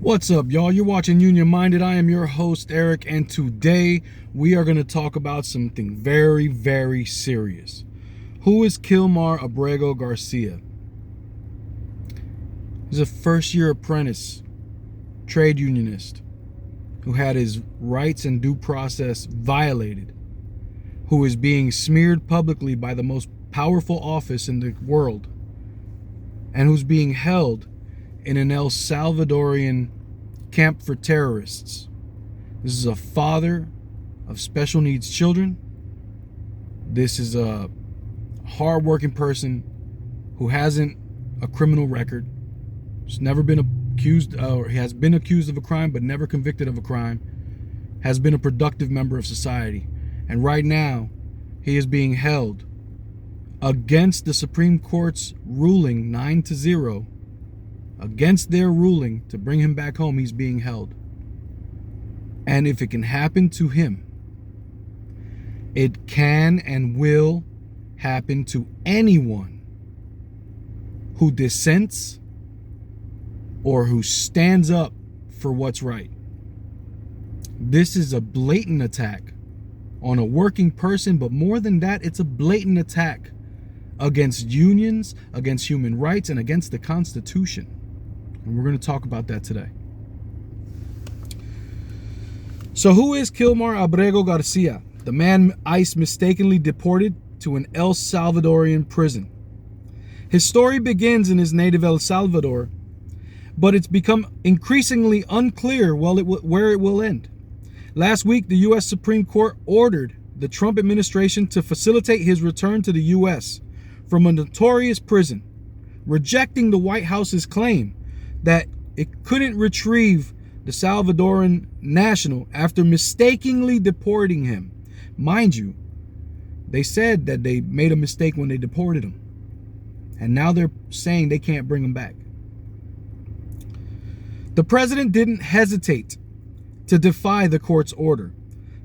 What's up, y'all? You're watching Union Minded. I am your host, Eric, and today we are going to talk about something very, very serious. Who is Kilmar Abrego Garcia? He's a first-year apprentice, trade unionist, who had his rights and due process violated, who is being smeared publicly by the most powerful office in the world, and who's being held in an El Salvadorian camp for terrorists. This is a father of special needs children. This is a hardworking person who hasn't a criminal record. He's never been accused, or he has been accused of a crime but never convicted of a crime. Has been a productive member of society. And right now, he is being held against the Supreme Court's ruling 9-0. Against their ruling to bring him back home, he's being held. And if it can happen to him, it can and will happen to anyone who dissents or who stands up for what's right. This is a blatant attack on a working person, but more than that, it's a blatant attack against unions, against human rights, and against the Constitution. And we're going to talk about that today. So who is Kilmar Abrego Garcia, the man ICE mistakenly deported to an El Salvadorian prison? His story begins in his native El Salvador, but it's become increasingly unclear where it will end. Last week, the U.S. Supreme Court ordered the Trump administration to facilitate his return to the U.S. from a notorious prison, rejecting the White House's claim that it couldn't retrieve the Salvadoran national after mistakenly deporting him. Mind you, they said that they made a mistake when they deported him. And now they're saying they can't bring him back. The president didn't hesitate to defy the court's order,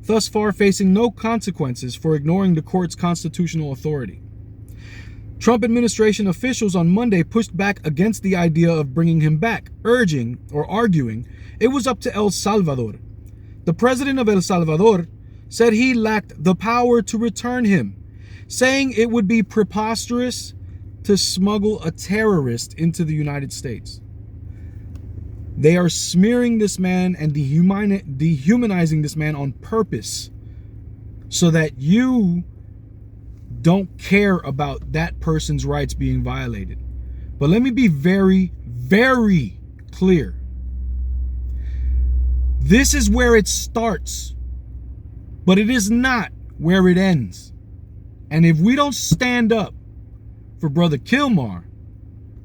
thus far facing no consequences for ignoring the court's constitutional authority. Trump administration officials on Monday pushed back against the idea of bringing him back, urging or arguing it was up to El Salvador. The president of El Salvador said he lacked the power to return him, saying it would be preposterous to smuggle a terrorist into the United States. They are smearing this man and dehumanizing this man on purpose so that you don't care about that person's rights being violated. But let me be very, very clear. This is where it starts, but it is not where it ends. And if we don't stand up for Brother Kilmar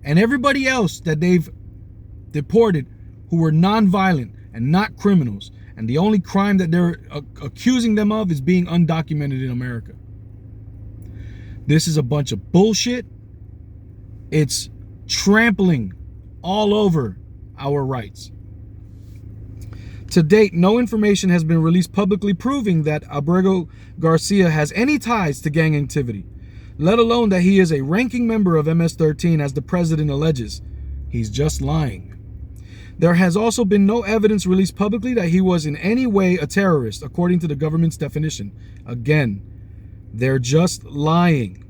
and everybody else that they've deported who were nonviolent and not criminals, and the only crime that they're accusing them of is being undocumented in America, this is a bunch of bullshit. It's trampling all over our rights. To date, no information has been released publicly proving that Abrego Garcia has any ties to gang activity, let alone that he is a ranking member of MS-13 as the president alleges. He's just lying. There has also been no evidence released publicly that he was in any way a terrorist, according to the government's definition. Again, they're just lying.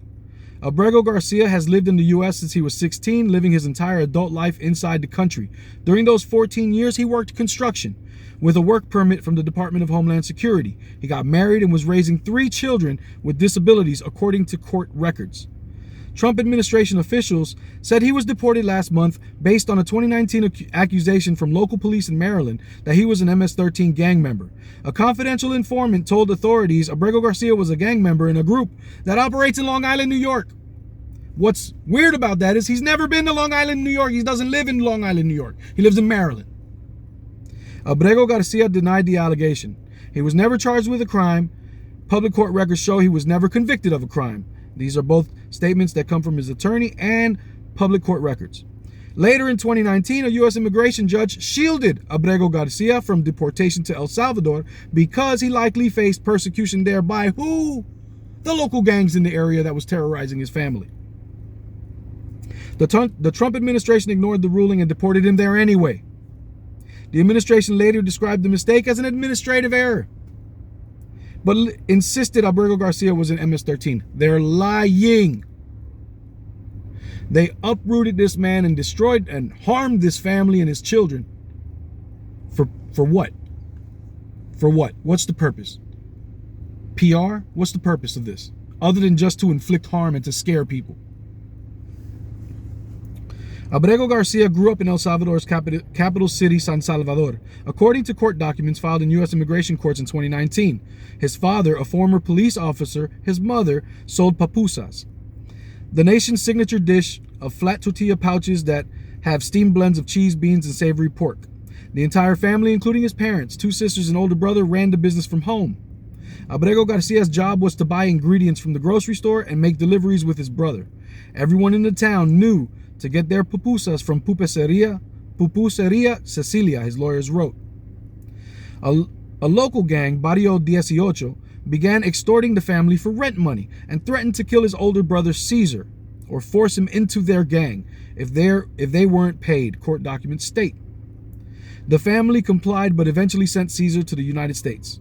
Abrego Garcia has lived in the U.S. since he was 16, living his entire adult life inside the country. During those 14 years, he worked construction with a work permit from the Department of Homeland Security. He got married and was raising 3 children with disabilities, according to court records. Trump administration officials said he was deported last month based on a 2019 accusation from local police in Maryland that he was an MS-13 gang member. A confidential informant told authorities Abrego Garcia was a gang member in a group that operates in Long Island, New York. What's weird about that is he's never been to Long Island, New York. He doesn't live in Long Island, New York. He lives in Maryland. Abrego Garcia denied the allegation. He was never charged with a crime. Public court records show he was never convicted of a crime. These are both statements that come from his attorney and public court records. Later in 2019, a U.S. immigration judge shielded Abrego Garcia from deportation to El Salvador because he likely faced persecution there by who? The local gangs in the area that was terrorizing his family. The Trump administration ignored the ruling and deported him there anyway. The administration later described the mistake as an administrative error, but insisted Abrego Garcia was an MS-13. They're lying. They uprooted this man and destroyed and harmed this family and his children. For what? For what? What's the purpose? PR? What's the purpose of this? Other than just to inflict harm and to scare people. Abrego Garcia grew up in El Salvador's capital city, San Salvador, according to court documents filed in U.S. immigration courts in 2019. His father, a former police officer, his mother, sold pupusas, the nation's signature dish of flat tortilla pouches that have steamed blends of cheese, beans, and savory pork. The entire family, including his parents, 2 sisters, and older brother, ran the business from home. Abrego Garcia's job was to buy ingredients from the grocery store and make deliveries with his brother. Everyone in the town knew to get their pupusas from Pupuseria Cecilia, his lawyers wrote. A local gang, Barrio 18, began extorting the family for rent money and threatened to kill his older brother Caesar or force him into their gang if they weren't paid, court documents state. The family complied but eventually sent Caesar to the United States.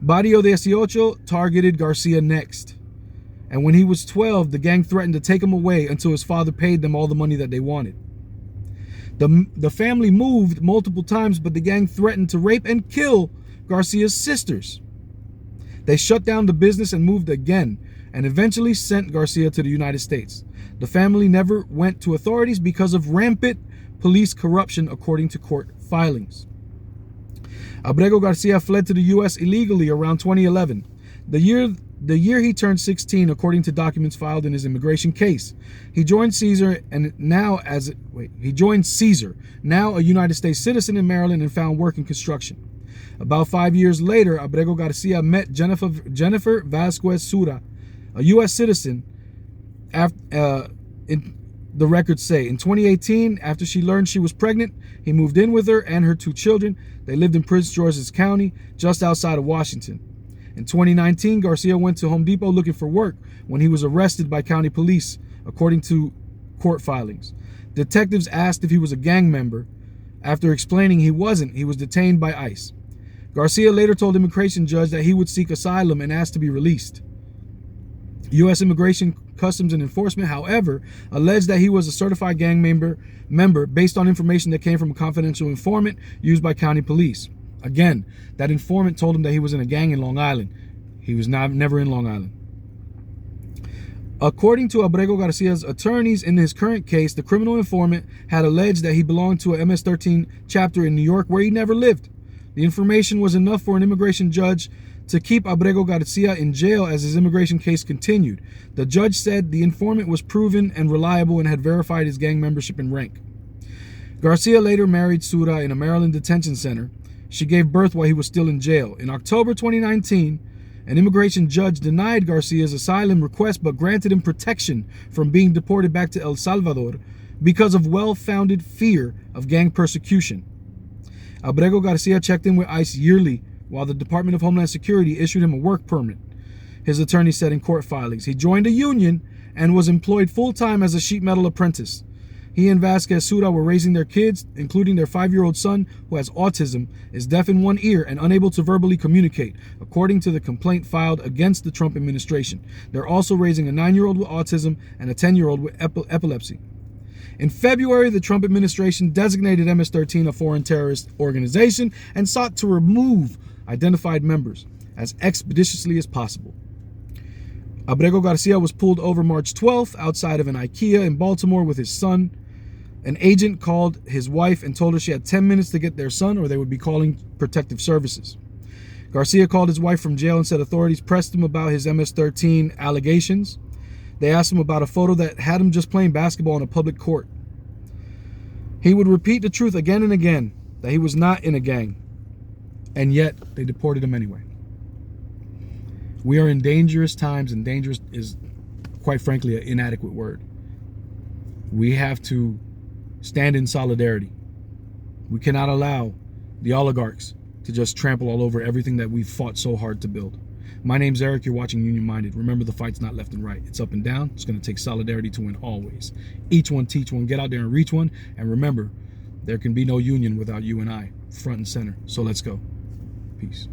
Barrio 18 targeted Garcia next. And when he was 12, the gang threatened to take him away until his father paid them all the money that they wanted. The family moved multiple times, but the gang threatened to rape and kill Garcia's sisters. They shut down the business and moved again, and eventually sent Garcia to the United States. The family never went to authorities because of rampant police corruption, according to court filings. Abrego Garcia fled to the U.S. illegally around 2011, the year he turned 16, according to documents filed in his immigration case. He joined Caesar, now a United States citizen in Maryland, and found work in construction. About 5 years later, Abrego Garcia met Jennifer Vasquez Sura, a U.S. citizen, the records say. In 2018, after she learned she was pregnant, he moved in with her and her 2 children. They lived in Prince George's County, just outside of Washington. In 2019, Garcia went to Home Depot looking for work when he was arrested by county police, according to court filings. Detectives asked if he was a gang member. After explaining he wasn't, he was detained by ICE. Garcia later told the immigration judge that he would seek asylum and asked to be released. U.S. Immigration, Customs, and Enforcement, however, alleged that he was a certified gang member based on information that came from a confidential informant used by county police. Again, that informant told him that he was in a gang in Long Island. He was never in Long Island. According to Abrego Garcia's attorneys in his current case, the criminal informant had alleged that he belonged to a MS-13 chapter in New York where he never lived. The information was enough for an immigration judge to keep Abrego Garcia in jail as his immigration case continued. The judge said the informant was proven and reliable and had verified his gang membership and rank. Garcia later married Sura in a Maryland detention center. She gave birth while he was still in jail. In October 2019, an immigration judge denied Garcia's asylum request but granted him protection from being deported back to El Salvador because of well-founded fear of gang persecution. Abrego Garcia checked in with ICE yearly while the Department of Homeland Security issued him a work permit, his attorney said in court filings. He joined a union and was employed full-time as a sheet metal apprentice. He and Vasquez Sura were raising their kids, including their 5-year-old son who has autism, is deaf in one ear, and unable to verbally communicate, according to the complaint filed against the Trump administration. They're also raising a 9-year-old with autism and a 10-year-old with epilepsy. In February, the Trump administration designated MS-13 a foreign terrorist organization and sought to remove identified members as expeditiously as possible. Abrego Garcia was pulled over March 12th outside of an IKEA in Baltimore with his son. An agent called his wife and told her she had 10 minutes to get their son or they would be calling protective services. Garcia called his wife from jail and said authorities pressed him about his MS-13 allegations. They asked him about a photo that had him just playing basketball in a public court. He would repeat the truth again and again, that he was not in a gang. And yet, they deported him anyway. We are in dangerous times, and dangerous is, quite frankly, an inadequate word. We have to stand in solidarity. We cannot allow the oligarchs to just trample all over everything that we've fought so hard to build. My name's Eric. You're watching Union Minded. Remember, the fight's not left and right. It's up and down. It's going to take solidarity to win always. Each one, teach one. Get out there and reach one. And remember, There can be no union without you and I front and center. So let's go. Peace.